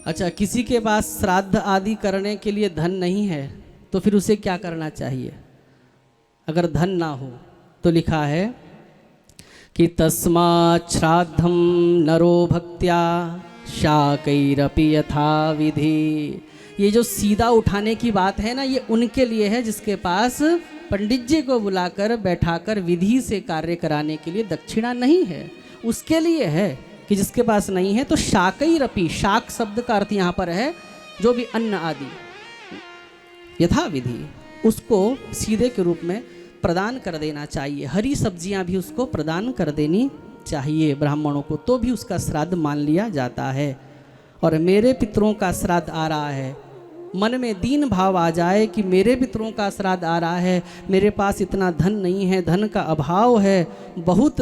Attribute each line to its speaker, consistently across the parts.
Speaker 1: अच्छा, किसी के पास श्राद्ध आदि करने के लिए धन नहीं है तो फिर उसे क्या करना चाहिए? अगर धन ना हो तो लिखा है कि तस्मात् श्राद्धं नरो भक्त्या शाकैरपि यथा विधि। ये जो सीधा उठाने की बात है ना, ये उनके लिए है जिसके पास पंडित जी को बुलाकर बैठाकर विधि से कार्य कराने के लिए दक्षिणा नहीं है, उसके लिए है। कि जिसके पास नहीं है तो शाकैरपि, शाक शब्द का अर्थ यहाँ पर है जो भी अन्न आदि, यथा विधि उसको सीधे के रूप में प्रदान कर देना चाहिए। हरी सब्जियां भी उसको प्रदान कर देनी चाहिए ब्राह्मणों को, तो भी उसका श्राद्ध मान लिया जाता है। और मेरे पितरों का श्राद्ध आ रहा है, मन में दीन भाव आ जाए कि मेरे पितरों का श्राद्ध आ रहा है, मेरे पास इतना धन नहीं है, धन का अभाव है, बहुत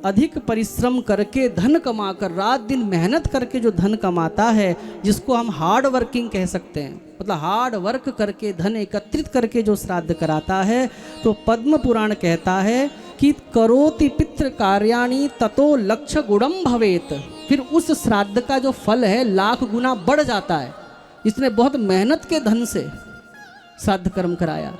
Speaker 1: अधिक परिश्रम करके धन कमाकर, रात दिन मेहनत करके जो धन कमाता है, जिसको हम हार्ड वर्किंग कह सकते हैं, मतलब हार्ड वर्क करके धन एकत्रित करके जो श्राद्ध कराता है, तो पद्म पुराण कहता है कि करोति पितृ कार्याणि ततो लक्ष गुणम भवेत। फिर उस श्राद्ध का जो फल है लाख गुना बढ़ जाता है। इसने बहुत मेहनत के धन से श्राद्ध कर्म कराया।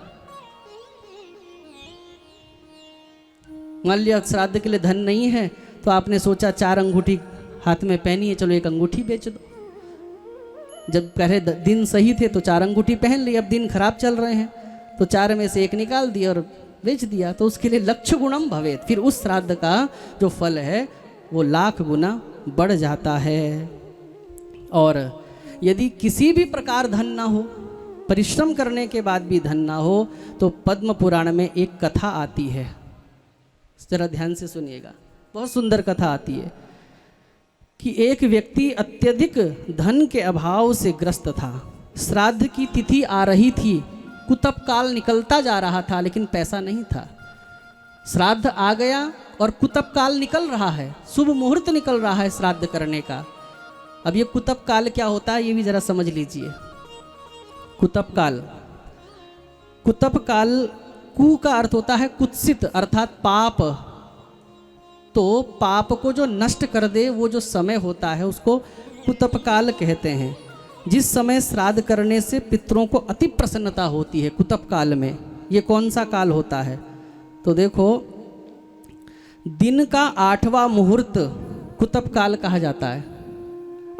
Speaker 1: मान लिया श्राद्ध के लिए धन नहीं है तो आपने सोचा 4 अंगूठी हाथ में पहनी है, चलो एक अंगूठी बेच दो। जब पहले दिन सही थे तो 4 अंगूठी पहन ली, अब दिन खराब चल रहे हैं तो 4 में से एक निकाल दिया और बेच दिया, तो उसके लिए लक्ष गुणम भवेत। फिर उस श्राद्ध का जो फल है वो लाख गुना बढ़ जाता है। और यदि किसी भी प्रकार धन ना हो, परिश्रम करने के बाद भी धन ना हो, तो पद्म पुराण में एक कथा आती है, जरा ध्यान से सुनिएगा, बहुत सुंदर कथा आती है कि एक व्यक्ति अत्यधिक धन के अभाव से ग्रस्त था। श्राद्ध की तिथि आ रही थी, कुतप काल निकलता जा रहा था, लेकिन पैसा नहीं था। श्राद्ध आ गया और कुतप काल निकल रहा है, शुभ मुहूर्त निकल रहा है श्राद्ध करने का। अब ये कुतप काल क्या होता है ये भी जरा समझ लीजिए। कुतप काल, कुतप काल कु का अर्थ होता है कुत्सित, अर्थात पाप। तो पाप को जो नष्ट कर दे वो जो समय होता है उसको कुतप काल कहते हैं। जिस समय श्राद्ध करने से पितरों को अति प्रसन्नता होती है कुतप काल में। ये कौन सा काल होता है? तो देखो, दिन का 8वां मुहूर्त कुतप काल कहा जाता है।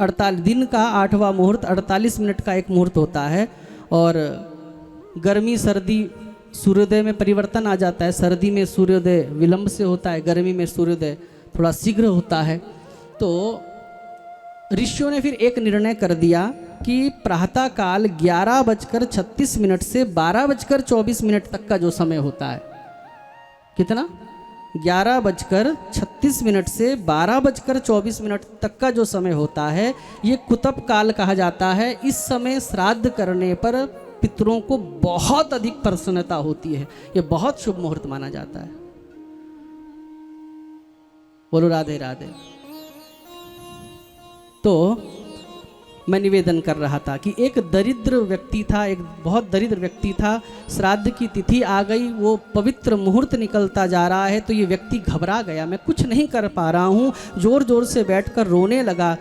Speaker 1: 48 दिन का 8वां मुहूर्त 48 मिनट का एक मुहूर्त होता है। और गर्मी सर्दी सूर्योदय में परिवर्तन आ जाता है। सर्दी में सूर्योदय विलंब से होता है, गर्मी में सूर्योदय थोड़ा शीघ्र होता है। तो ऋषियों ने फिर एक निर्णय कर दिया कि प्रातः काल 11:36 से 12:24 तक का जो समय होता है, कितना 11:36 से 12:24 तक का जो समय होता है, ये कुतप काल कहा जाता है। इस समय श्राद्ध करने पर पितरों को बहुत अधिक प्रसन्नता होती है। ये बहुत शुभ मुहूर्त माना जाता है। बोलो राधे राधे। तो मैं निवेदन कर रहा था कि एक दरिद्र व्यक्ति था, एक बहुत दरिद्र व्यक्ति था। श्राद्ध की तिथि आ गई, वो पवित्र मुहूर्त निकलता जा रहा है, तो ये व्यक्ति घबरा गया, मैं कुछ नहीं कर पा रहा हूँ। जोर जोर से बैठकर रोने लगा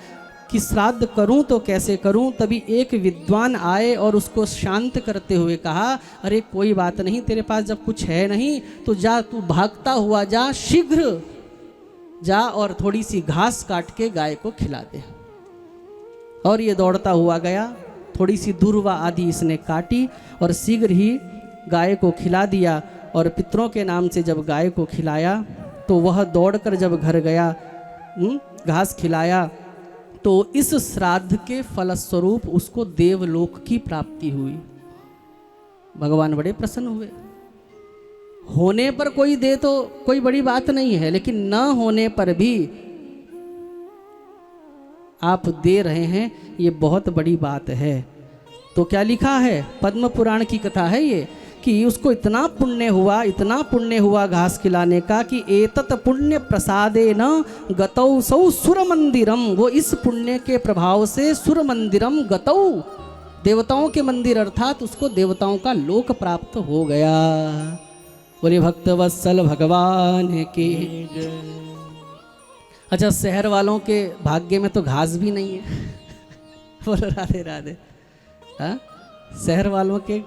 Speaker 1: कि श्राद्ध करूं तो कैसे करूं। तभी एक विद्वान आए और उसको शांत करते हुए कहा, अरे कोई बात नहीं, तेरे पास जब कुछ है नहीं तो जा, तू भागता हुआ जा, शीघ्र जा और थोड़ी सी घास काट के गाय को खिला दे। और ये दौड़ता हुआ गया, थोड़ी सी दूर्वा आदि इसने काटी और शीघ्र ही गाय को खिला दिया। और पितरों के नाम से जब गाय को खिलाया तो वह दौड़कर जब घर गया, घास खिलाया, तो इस श्राद्ध के फलस्वरूप उसको देवलोक की प्राप्ति हुई। भगवान बड़े प्रसन्न हुए। होने पर कोई दे तो कोई बड़ी बात नहीं है, लेकिन न होने पर भी आप दे रहे हैं, ये बहुत बड़ी बात है। तो क्या लिखा है, पद्म पुराण की कथा है ये, कि उसको इतना पुण्य हुआ घास खिलाने का कि एतत पुण्य प्रसादे न गतौ सौ सुर मंदिरम। वो इस पुण्य के प्रभाव से सुर मंदिरम गतौ, देवताओं के मंदिर अर्थात उसको देवताओं का लोक प्राप्त हो गया। बोले भक्तवत्सल भगवान के। अच्छा, शहर वालों के भाग्य में तो घास भी नहीं है, बोलो राधे राधे। हाँ, शहर वालों के,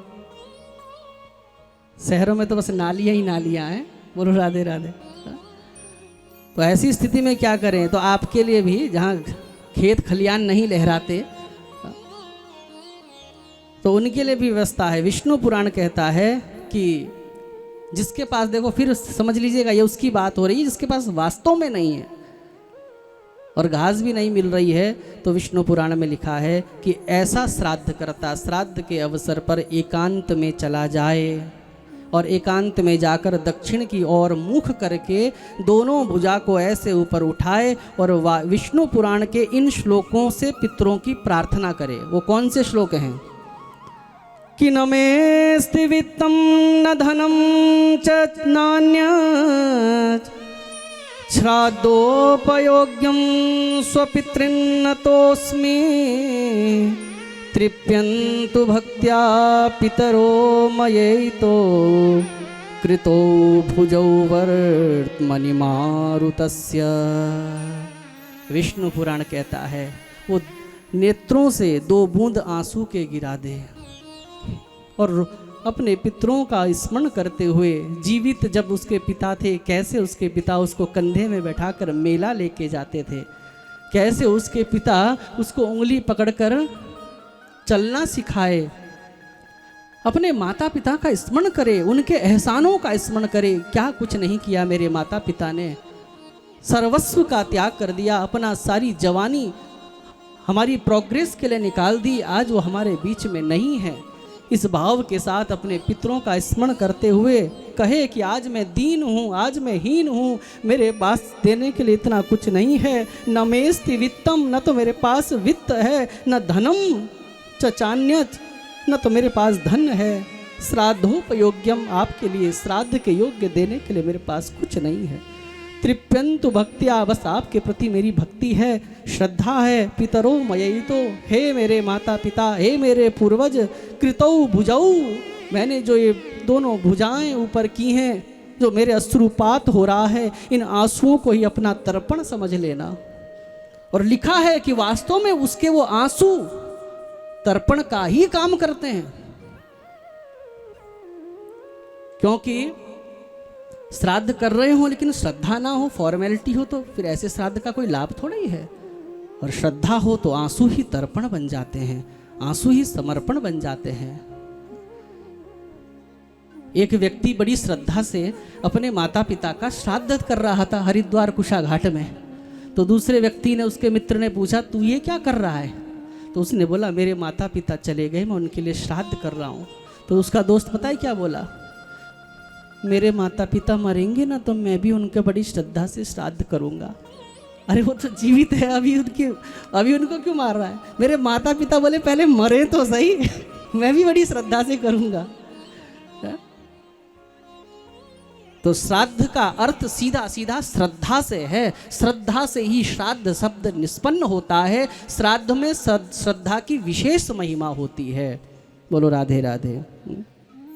Speaker 1: शहरों में तो बस नालियाँ ही नालियाँ हैं। बोलो राधे राधे। हाँ? तो ऐसी स्थिति में क्या करें? तो आपके लिए भी जहाँ खेत खलियान नहीं लहराते, तो उनके लिए भी व्यवस्था है। विष्णु पुराण कहता है कि जिसके पास, देखो फिर समझ लीजिएगा, ये उसकी बात हो रही है जिसके पास वास्तव में नहीं है और घास भी नहीं मिल रही है, तो विष्णु पुराण में लिखा है कि ऐसा श्राद्ध करता, श्राद्ध के अवसर पर एकांत में चला जाए और एकांत में जाकर दक्षिण की ओर मुख करके दोनों भुजा को ऐसे ऊपर उठाए और विष्णु पुराण के इन श्लोकों से पितरों की प्रार्थना करे। वो कौन से श्लोक हैं? कि न मेस्ति वित्तं न धनं च नान्यत् श्राद्धोपयोग्यं स्वपितॄन् तोऽस्मि तृप्यन्तु भक्त्या पितरो मयैतो कृतो भुजौ वर्त्मनि मारुतस्य। विष्णु पुराण कहता है वो नेत्रों से 2 बूंद आंसू के गिरा दे और अपने पितरों का स्मरण करते हुए, जीवित जब उसके पिता थे कैसे उसके पिता उसको कंधे में बैठाकर मेला लेके जाते थे, कैसे उसके पिता उसको उंगली पकड़कर चलना सिखाए, अपने माता पिता का स्मरण करे, उनके एहसानों का स्मरण करे। क्या कुछ नहीं किया मेरे माता पिता ने, सर्वस्व का त्याग कर दिया, अपना सारी जवानी हमारी प्रोग्रेस के लिए निकाल दी, आज वो हमारे बीच में नहीं है। इस भाव के साथ अपने पितरों का स्मरण करते हुए कहे कि आज मैं दीन हूँ, आज मैं हीन हूँ, मेरे पास देने के लिए इतना कुछ नहीं है। न मेस्ति वित्तम, न तो मेरे पास वित्त है, न धनम च चान्यत, न तो मेरे पास धन है। श्राद्धोपयोग्यम, आपके लिए श्राद्ध के योग्य देने के लिए मेरे पास कुछ नहीं है। तृप्यन्तु भक्त्या, बस आपके प्रति मेरी भक्ति है, श्रद्धा है। पितरो मयैतो, हे मेरे माता पिता, हे मेरे पूर्वज, कृतौ भुजौ, मैंने जो ये दोनों भुजाएं ऊपर की हैं, जो मेरे अश्रुपात हो रहा है, इन आंसुओं को ही अपना तर्पण समझ लेना। और लिखा है कि वास्तव में उसके वो आंसू तर्पण का ही काम करते हैं, क्योंकि श्राद्ध कर रहे हो लेकिन श्रद्धा ना हो, फॉर्मेलिटी हो, तो फिर ऐसे श्राद्ध का कोई लाभ थोड़ा ही है। और श्रद्धा हो तो आंसू ही तर्पण बन जाते हैं, आंसू ही समर्पण बन जाते हैं। एक व्यक्ति बड़ी श्रद्धा से अपने माता पिता का श्राद्ध कर रहा था हरिद्वार कुशा घाट में। तो दूसरे व्यक्ति ने, उसके मित्र ने पूछा, तू ये क्या कर रहा है? तो उसने बोला, मेरे माता पिता चले गए, मैं उनके लिए श्राद्ध कर रहा हूँ। तो उसका दोस्त पता है क्या बोला? मेरे माता पिता मरेंगे ना तो मैं भी उनके बड़ी श्रद्धा से श्राद्ध करूँगा। अरे वो तो जीवित है, अभी उनको क्यों मार रहा है? मेरे माता पिता बोले पहले मरे तो सही, मैं भी बड़ी श्रद्धा से करूँगा। तो श्राद्ध का अर्थ सीधा सीधा श्रद्धा से है, श्रद्धा से ही श्राद्ध शब्द निष्पन्न होता है। श्राद्ध में श्रद्धा की विशेष महिमा होती है। बोलो राधे राधे।